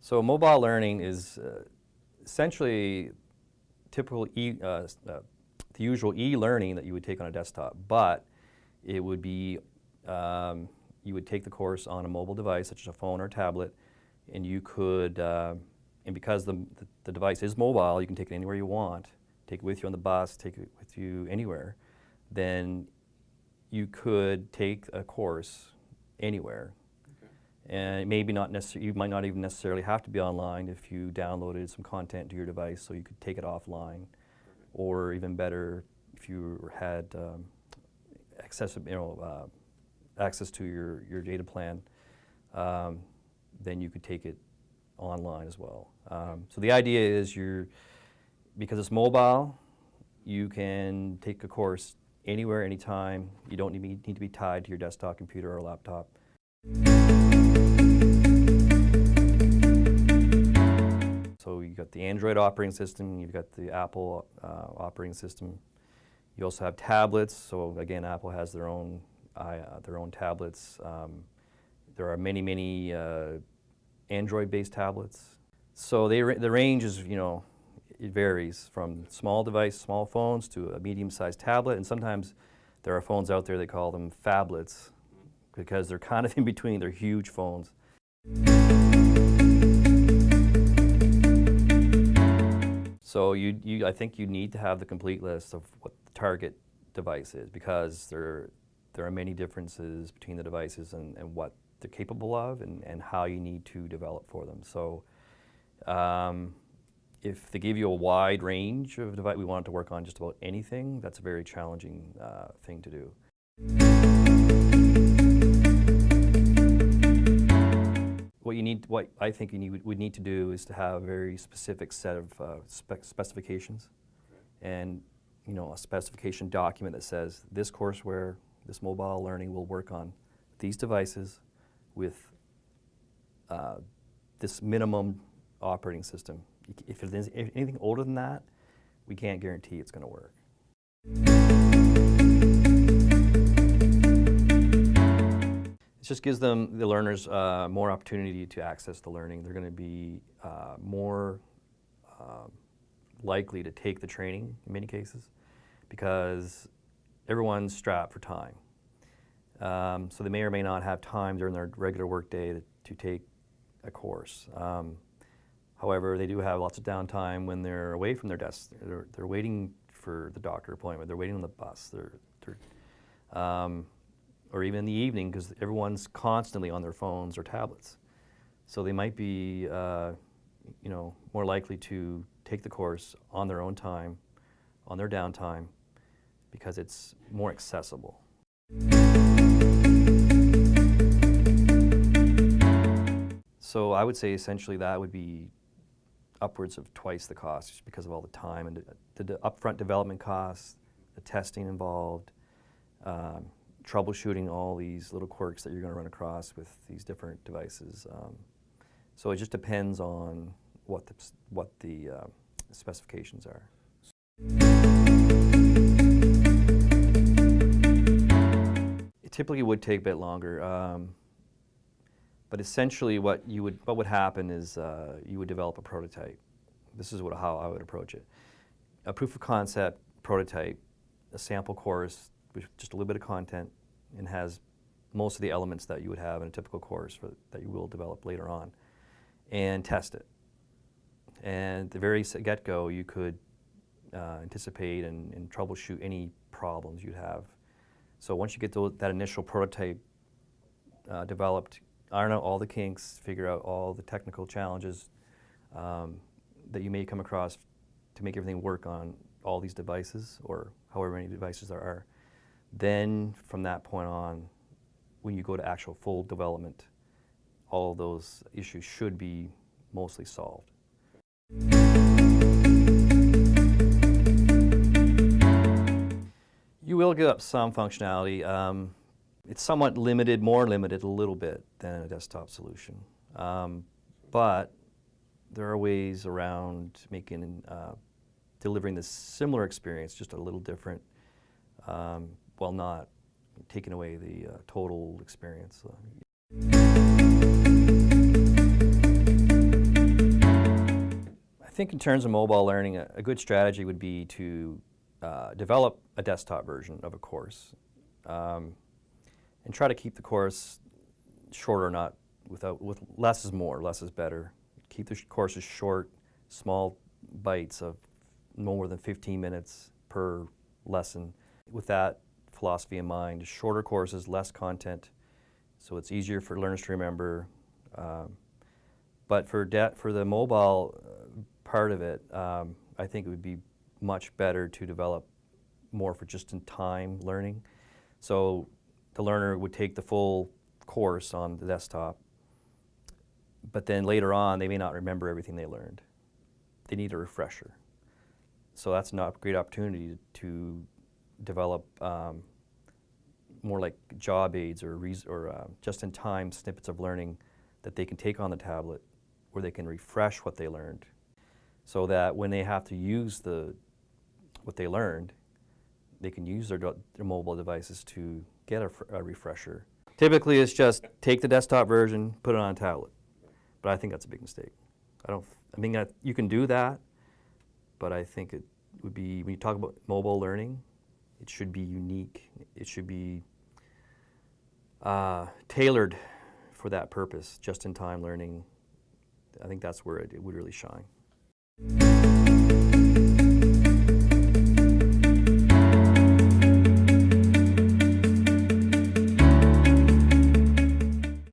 So mobile learning is essentially typical the usual e-learning that you would take on a desktop, but it would be you would take the course on a mobile device such as a phone or tablet, and you could and because the device is mobile, you can take it anywhere you want, take it with you on the bus, take it with you anywhere. Then you could take a course anywhere. And maybe not necessarily, you might not even necessarily have to be online if you downloaded some content to your device, so you could take it offline. Or even better, if you had access to your data plan, then you could take it online as well. So the idea is because it's mobile, you can take a course anywhere, anytime. You don't need to be tied to your desktop computer or laptop. So you've got the Android operating system, you've got the Apple operating system. You also have tablets, so again, Apple has their own tablets. There are many Android-based tablets. So the range is, it varies from small phones to a medium-sized tablet, and sometimes there are phones out there, they call them phablets, because they're kind of in between, they're huge phones. So I think you need to have the complete list of what the target device is, because there are many differences between the devices and what they're capable of and how you need to develop for them. So if they give you a wide range of device, we want to work on just about anything, that's a very challenging thing to do. What I think you would need to do is to have a very specific set of specifications, and a specification document that says this courseware, this mobile learning will work on these devices with this minimum operating system. If there's anything older than that, we can't guarantee it's going to work. It just gives the learners more opportunity to access the learning. They're going to be more likely to take the training in many cases, because everyone's strapped for time. So they may or may not have time during their regular workday to take a course. However, they do have lots of downtime when they're away from their desks. They're waiting for the doctor appointment. They're waiting on the bus. Or even in the evening, because everyone's constantly on their phones or tablets. So they might be, more likely to take the course on their own time, on their downtime, because it's more accessible. So I would say essentially that would be upwards of twice the cost, just because of all the time and the upfront development costs, the testing involved, troubleshooting all these little quirks that you're going to run across with these different devices. So it just depends on what the specifications are. It typically would take a bit longer, but essentially what would happen is you would develop a prototype. This is how I would approach it. A proof of concept prototype, a sample course with just a little bit of content, and has most of the elements that you would have in a typical course that you will develop later on, and test it. And at the very get-go, you could anticipate and troubleshoot any problems you'd have. So once you get that initial prototype developed, iron out all the kinks, figure out all the technical challenges that you may come across to make everything work on all these devices, or however many devices there are. Then from that point on, when you go to actual full development, all of those issues should be mostly solved. You will give up some functionality. It's somewhat limited, more limited a little bit than a desktop solution. But there are ways around delivering this similar experience, just a little different, while not taking away the total experience. think in terms of mobile learning, a good strategy would be to develop a desktop version of a course, and try to keep the course shorter, not with less is more, less is better. Keep the courses short, small bites of no more than 15 minutes per lesson. With that philosophy in mind, shorter courses, less content, so it's easier for learners to remember. But for the mobile part of it, I think it would be much better to develop more for just-in-time learning. So the learner would take the full course on the desktop, but then later on they may not remember everything they learned. They need a refresher. So that's a great opportunity to develop more like job aids or just-in-time snippets of learning that they can take on the tablet, where they can refresh what they learned, so that when they have to use what they learned, they can use their mobile devices to get a refresher. Typically, it's just take the desktop version, put it on a tablet. But I think that's a big mistake. I mean, you can do that, but I think it would be, when you talk about mobile learning, it should be unique. It should be tailored for that purpose, just-in-time learning. I think that's where it would really shine.